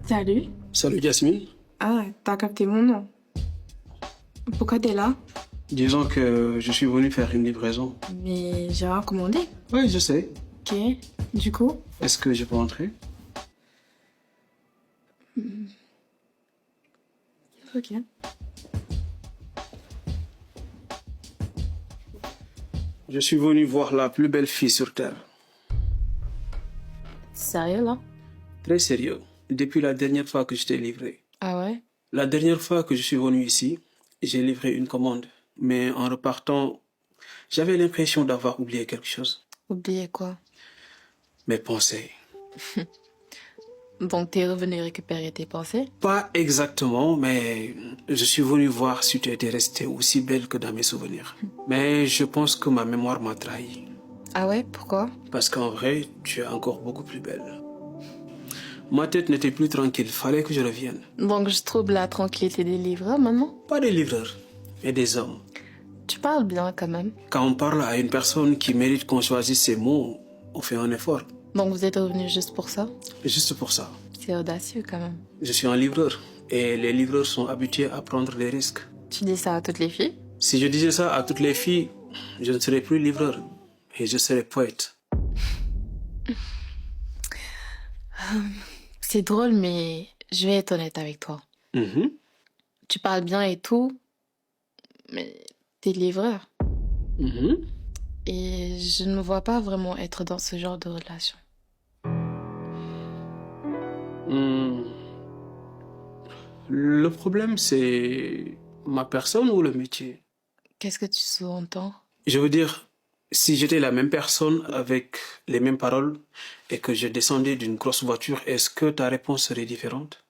Salut. Salut Jasmine. Ah, t'as capté mon nom. Pourquoi t'es là? Disons que je suis venu faire une livraison. Mais j'ai rien commandé. Oui, je sais. Ok. Du coup? Est-ce que je peux entrer? Ok. Je suis venu voir la plus belle fille sur Terre. Sérieux là? Très sérieux. Depuis la dernière fois que je t'ai livré. Ah ouais? La dernière fois que je suis venu ici, j'ai livré une commande. Mais en repartant, j'avais l'impression d'avoir oublié quelque chose. Oublié quoi? Mes pensées. Donc t'es revenu récupérer tes pensées? Pas exactement, mais je suis venu voir si tu étais restée aussi belle que dans mes souvenirs. Mais je pense que ma mémoire m'a trahi. Ah ouais? Pourquoi? Parce qu'en vrai, tu es encore beaucoup plus belle. Ma tête n'était plus tranquille, fallait que je revienne. Donc je trouve la tranquillité des livreurs maintenant? Pas des livreurs, mais des hommes. Tu parles bien quand même. Quand on parle à une personne qui mérite qu'on choisisse ses mots, on fait un effort. Donc vous êtes revenu juste pour ça? Juste pour ça. C'est audacieux quand même. Je suis un livreur et les livreurs sont habitués à prendre des risques. Tu dis ça à toutes les filles? Si je disais ça à toutes les filles, je ne serais plus livreur et je serais poète. C'est drôle, mais je vais être honnête avec toi. Mhm. Tu parles bien et tout, mais t'es livreur. Mhm. Et je ne me vois pas vraiment être dans ce genre de relation. Hmm. Le problème, c'est ma personne ou le métier? Qu'est-ce que tu sous-entends? Je veux dire, si j'étais la même personne avec les mêmes paroles et que je descendais d'une grosse voiture, est-ce que ta réponse serait différente?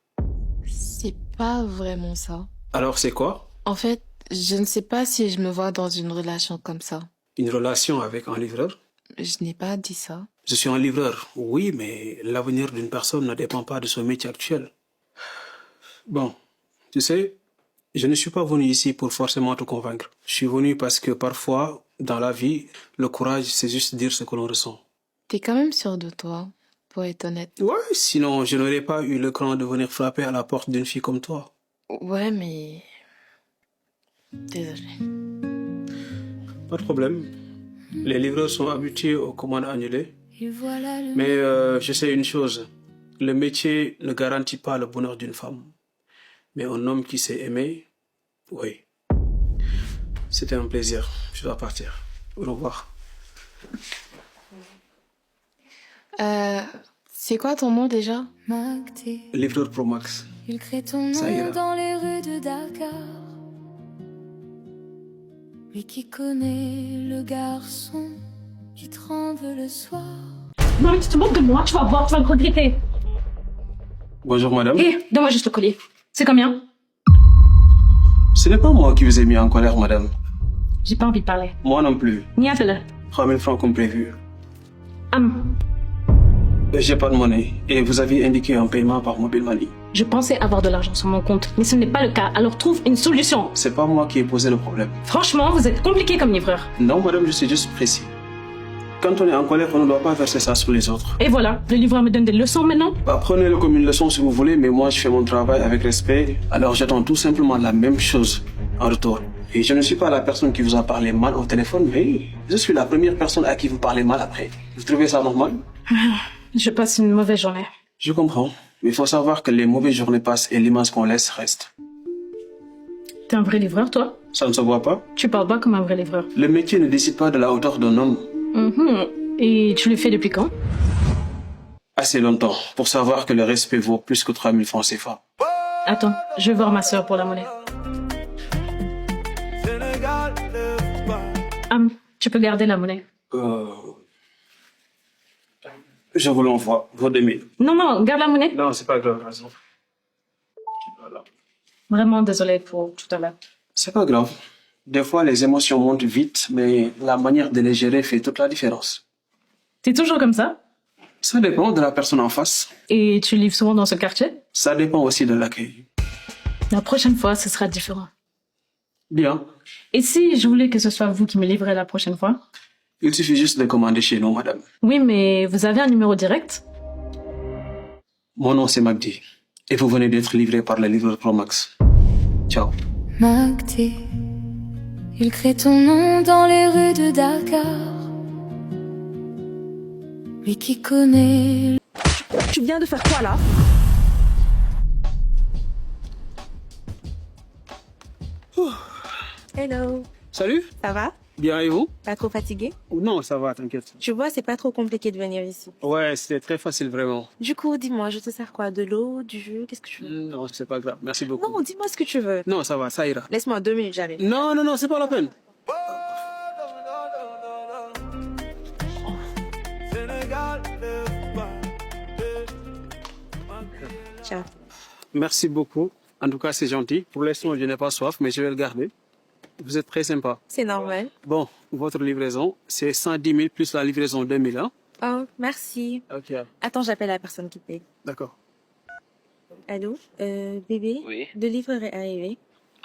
C'est pas vraiment ça. Alors c'est quoi? En fait, je ne sais pas si je me vois dans une relation comme ça. Une relation avec un livreur? Je n'ai pas dit ça. Je suis un livreur, oui, mais l'avenir d'une personne ne dépend pas de son métier actuel. Bon, tu sais, je ne suis pas venu ici pour forcément te convaincre. Je suis venu parce que parfois, dans la vie, le courage, c'est juste dire ce que l'on ressent. T'es quand même sûr de toi, pour être honnête. Ouais, sinon, je n'aurais pas eu le cran de venir frapper à la porte d'une fille comme toi. Ouais, mais... Désolée. Pas de problème. Les livreurs sont habitués aux commandes annulées. Mais je sais une chose. Le métier ne garantit pas le bonheur d'une femme. Mais un homme qui sait aimer, oui. C'était un plaisir. Je dois partir. Au revoir. C'est quoi ton nom déjà? Livreur Pro Max. Il crée ton Ça nom ira. dans les rues de Dakar. Lui qui connaît le garçon qui tremble le soir. Non, mais tu te moques de moi, tu vas voir, tu vas le regretter. Bonjour madame. Hé, donne-moi juste le collier. C'est combien? Ce n'est pas moi qui vous ai mis en colère, madame. J'ai pas envie de parler. Moi non plus. Niatele. 3000 francs comme prévu. Am, J'ai pas de monnaie et vous aviez indiqué un paiement par mobile money. je pensais avoir de l'argent sur mon compte, mais ce n'est pas le cas, alors trouve une solution. C'est pas moi qui ai posé le problème. Franchement, vous êtes compliqué comme livreur. Non, madame, je suis juste précis. Quand on est en colère, on ne doit pas verser ça sur les autres. Et voilà, le livreur me donne des leçons maintenant. Bah, prenez-le comme une leçon si vous voulez, mais moi je fais mon travail avec respect. Alors j'attends tout simplement la même chose en retour. Et je ne suis pas la personne qui vous a parlé mal au téléphone, mais je suis la première personne à qui vous parlez mal après. Vous trouvez ça normal? Je passe une mauvaise journée. Je comprends. Mais il faut savoir que les mauvaises journées passent et l'image qu'on laisse reste. T'es un vrai livreur, toi? Ça ne se voit pas? Tu parles pas comme un vrai livreur. Le métier ne décide pas de la hauteur d'un homme. Et tu le fais depuis quand? Assez longtemps pour savoir que le respect vaut plus que 3000 francs CFA. Attends, je vais voir ma sœur pour la monnaie. Am, tu peux garder la monnaie. Je vous l'envoie, vos 2000. Non, non, garde la monnaie. Non, c'est pas grave, raison. Voilà. Vraiment désolée pour tout à l'heure. C'est pas grave. Des fois, les émotions montent vite, mais la manière de les gérer fait toute la différence. T'es toujours comme ça? Ça dépend de la personne en face. Et tu livres souvent dans ce quartier? Ça dépend aussi de l'accueil. La prochaine fois, ce sera différent. Bien. Et si je voulais que ce soit vous qui me livrez la prochaine fois? Il suffit juste de commander chez nous, madame. Oui, mais vous avez un numéro direct? Mon nom, c'est Magdi. Et vous venez d'être livré par le livreur Promax. Ciao. Magté, il crée ton nom dans les rues de Dakar. Lui qui connaît... Tu viens de faire quoi là? Hello, Salut. ça va? Bien et vous? Pas trop fatigué? Non, ça va, t'inquiète. Tu vois, c'est pas trop compliqué de venir ici. Ouais, c'était très facile, vraiment. Du coup, dis-moi, je te sers quoi? De l'eau, du jus? Qu'est-ce que tu veux? Non, c'est pas grave. Merci beaucoup. Non, dis-moi ce que tu veux. Non, ça va, ça ira. Laisse-moi 2 minutes, j'arrive. Non, non, non, c'est pas la peine. Ciao. Merci beaucoup. En tout cas, c'est gentil. Pour l'instant, je n'ai pas soif, mais je vais le garder. Vous êtes très sympa. C'est normal. Bon, votre livraison, c'est 110 000 plus la livraison 2000, hein? Oh, merci. Ok, Attends, j'appelle la personne qui paye. d'accord. Allô? Bébé? Oui. Le livreur est arrivé.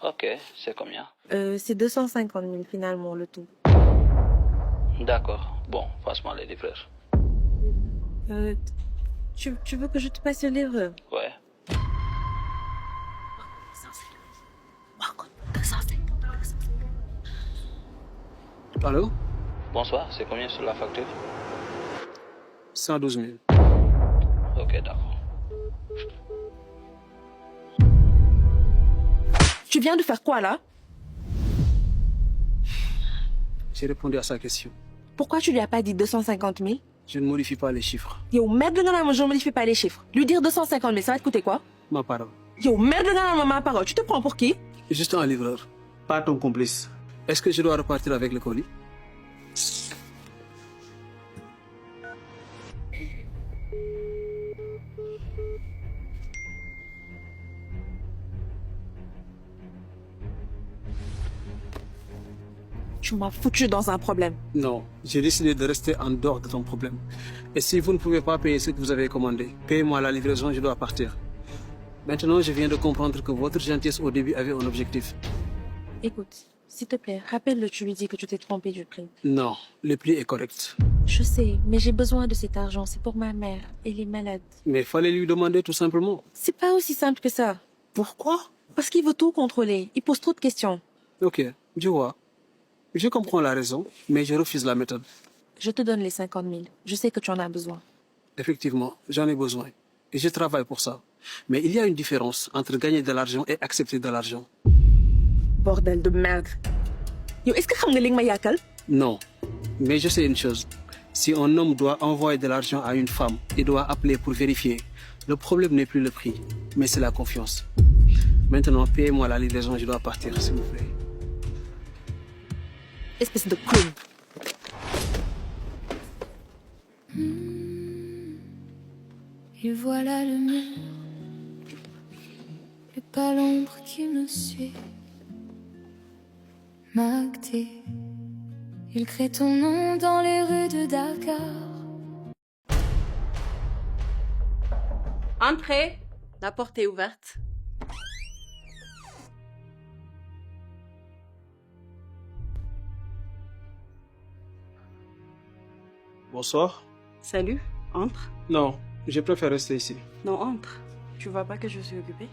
Ok, c'est combien? C'est 250 000 finalement, le tout. D'accord. Bon, passe-moi les livreurs. Tu veux que je te passe le livreur? Ouais. Allô? Bonsoir, c'est combien sur la facture? 112 000. Ok, d'accord. Tu viens de faire quoi là? J'ai répondu à sa question. Pourquoi tu lui as pas dit 250 000? Je ne modifie pas les chiffres. Yo, merde, je ne modifie pas les chiffres. Lui dire 250 000, ça va te coûter quoi? Ma parole. Yo, merde, ma parole. Tu te prends pour qui? Juste un livreur. Pas ton complice. Est-ce que je dois repartir avec le colis? Tu m'as foutu dans un problème. Non, j'ai décidé de rester en dehors de ton problème. Et si vous ne pouvez pas payer ce que vous avez commandé, payez-moi la livraison, je dois partir. Maintenant, je viens de comprendre que votre gentillesse au début avait un objectif. Écoute, s'il te plaît, rappelle-le, tu lui dis que tu t'es trompé du prix. Non, le prix est correct. Je sais, mais j'ai besoin de cet argent. C'est pour ma mère. Elle est malade. Mais il fallait lui demander tout simplement. C'est pas aussi simple que ça. Pourquoi? Parce qu'il veut tout contrôler. Il pose trop de questions. Ok, je vois. Je comprends la raison, mais je refuse la méthode. Je te donne les 50 000. Je sais que tu en as besoin. Effectivement, j'en ai besoin. Et je travaille pour ça. Mais il y a une différence entre gagner de l'argent et accepter de l'argent. Bordel de merde. Yo, est-ce que tu sais que yakal? Non, mais je sais une chose. Si un homme doit envoyer de l'argent à une femme, il doit appeler pour vérifier. Le problème n'est plus le prix, mais c'est la confiance. Maintenant, payez-moi la livraison, je dois partir, s'il vous plaît. Espèce de clown. Et voilà le mur, et pas l'ombre qui me suit. Magté, il crée ton nom dans les rues de Dakar. Entrez, la porte est ouverte. Bonsoir. Salut, entre. Non, je préfère rester ici. Non, entre. Tu vois pas que je suis occupée?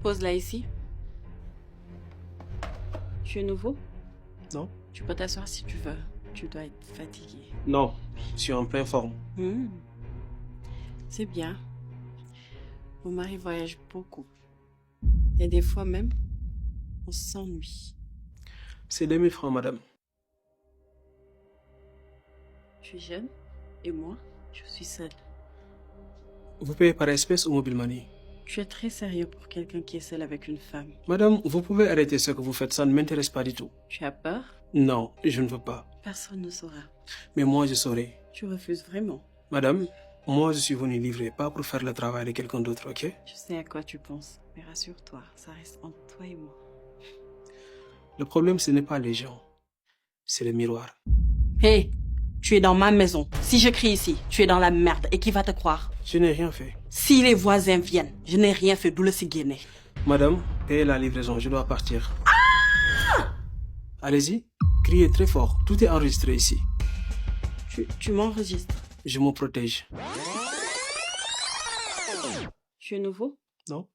Pose-la ici. Tu es nouveau? Non? Tu peux t'asseoir si tu veux. Tu dois être fatigué. Non, je suis en pleine forme. C'est bien. Mon mari voyage beaucoup. Et des fois même, on s'ennuie. C'est 2000 francs, madame. Tu es jeune et moi, je suis seule. Vous payez par espèce ou mobile money? Tu es très sérieux pour quelqu'un qui est seul avec une femme. Madame, vous pouvez arrêter ce que vous faites, ça ne m'intéresse pas du tout. Tu as peur? Non, je ne veux pas. Personne ne saura. Mais moi, je saurai. Tu refuses vraiment? Madame, moi, je suis venu livrer, pas pour faire le travail de quelqu'un d'autre, ok? Je sais à quoi tu penses, mais rassure-toi, ça reste entre toi et moi. Le problème, ce n'est pas les gens. C'est le miroir. Hé, tu es dans ma maison. Si je crie ici, tu es dans la merde. Et qui va te croire? Je n'ai rien fait. Si les voisins viennent, je n'ai rien fait, d'où le ciguené. Madame, payez la livraison, je dois partir. Allez-y, criez très fort, tout est enregistré ici. Tu m'enregistres. Je me protège. Tu es nouveau? Non?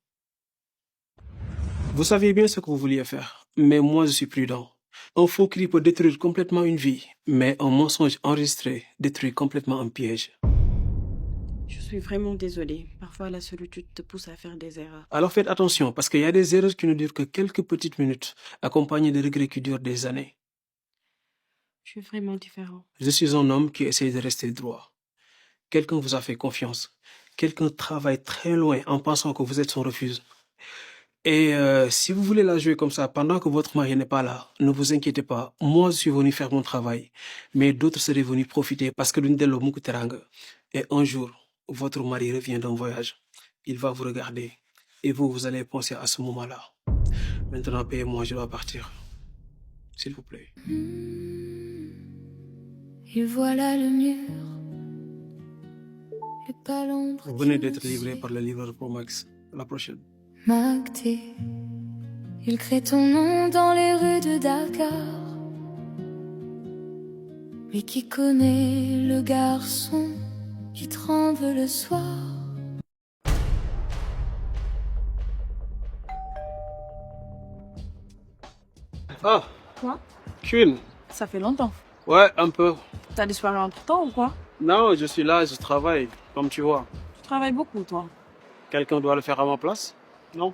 Vous saviez bien ce que vous vouliez faire, mais moi je suis prudent. Un faux cri peut détruire complètement une vie, mais un mensonge enregistré détruit complètement un piège. Je suis vraiment désolée. Parfois, la solitude te pousse à faire des erreurs. Alors faites attention, parce qu'il y a des erreurs qui ne durent que quelques petites minutes, accompagnées de regrets qui durent des années. Tu es vraiment différent. Je suis un homme qui essaie de rester droit. Quelqu'un vous a fait confiance. Quelqu'un travaille très loin en pensant que vous êtes son refuge. Et si vous voulez la jouer comme ça pendant que votre mari n'est pas là, ne vous inquiétez pas. Moi, je suis venu faire mon travail. Mais d'autres seraient venus profiter parce que l'une d'elles est beaucoup teranga. Et un jour, votre mari revient d'un voyage. Il va vous regarder. Et vous allez penser à ce moment-là. Maintenant, payez-moi, je dois partir. S'il vous plaît. Et voilà le mur. Et pas l'ombre. Vous venez d'être livré par le livreur Pro Max. À la prochaine. Magté, il crée ton nom dans les rues de Dakar. Mais qui connaît le garçon qui tremble le soir? Ah, Quoi? Queen. Ça fait longtemps. Ouais, un peu. T'as disparu entre temps ou quoi? Non, je suis là, je travaille, comme tu vois. Tu travailles beaucoup, toi. Quelqu'un doit le faire à ma place? Non.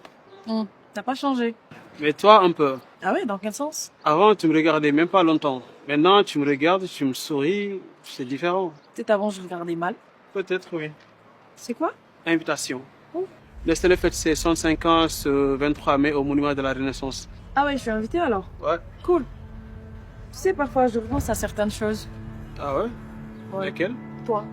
T'as pas changé. Mais toi, un peu. Ah ouais, dans quel sens? Avant, tu me regardais même pas longtemps. Maintenant, tu me regardes, tu me souris, c'est différent. Peut-être avant, je regardais mal. Peut-être, oui. C'est quoi? Invitation. Oh. Nestlé fête ses 105 ans ce 23 mai au Monument de la Renaissance. Ah ouais, je suis invitée alors. Ouais. Cool. Tu sais, parfois, je repense à certaines choses. Ah ouais? Ouais. Lesquelles? Toi.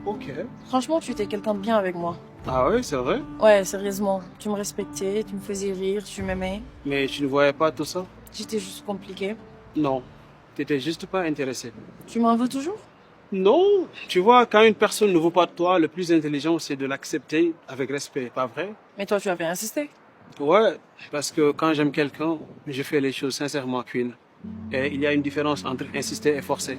Ok. Franchement, tu étais quelqu'un de bien avec moi. Ah ouais, c'est vrai? Ouais, sérieusement. Tu me respectais, tu me faisais rire, tu m'aimais. Mais tu ne voyais pas tout ça? J'étais juste compliquée. Non. T'étais juste pas intéressé. Tu m'en veux toujours? Non. Tu vois, quand une personne ne veut pas de toi, le plus intelligent, c'est de l'accepter avec respect, pas vrai? Mais toi, tu avais insisté. Ouais, parce que quand j'aime quelqu'un, je fais les choses sincèrement, Queen. Et il y a une différence entre insister et forcer.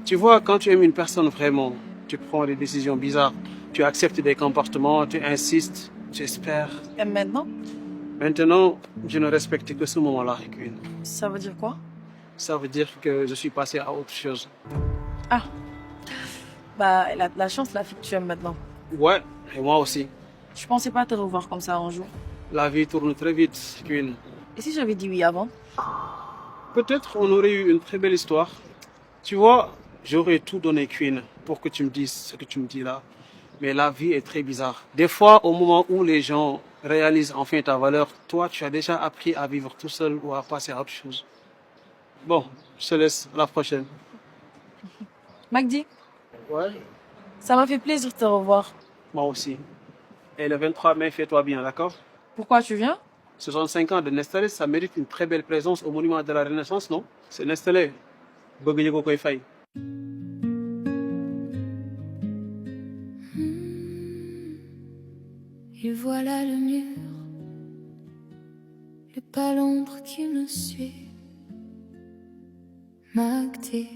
Tu vois, quand tu aimes une personne vraiment, tu prends des décisions bizarres, tu acceptes des comportements, tu insistes, tu espères. Et maintenant? Maintenant, je ne respecte que ce moment-là, Queen. Ça veut dire quoi? Ça veut dire que je suis passé à autre chose. Ah. Bah, elle a de la chance, la fille que tu aimes maintenant. Ouais, et moi aussi. Je pensais pas te revoir comme ça un jour. La vie tourne très vite, Queen. Et si j'avais dit oui avant? Peut-être on aurait eu une très belle histoire. Tu vois, j'aurais tout donné, Queen, pour que tu me dises ce que tu me dis là. Mais la vie est très bizarre. Des fois, au moment où les gens réalisent enfin ta valeur, toi, tu as déjà appris à vivre tout seul ou à passer à autre chose. Bon, je te laisse. À la prochaine. Magdi, Ouais. ça m'a fait plaisir de te revoir. Moi aussi. Et le 23 mai, fais-toi bien, d'accord? Pourquoi tu viens? 65 ans de Nestlé, ça mérite une très belle présence au Monument de la Renaissance, non? C'est Nestlé. Bëgg ñu ko koy fay. Et voilà le mur. Et pas l'ombre qui me suit. Magté.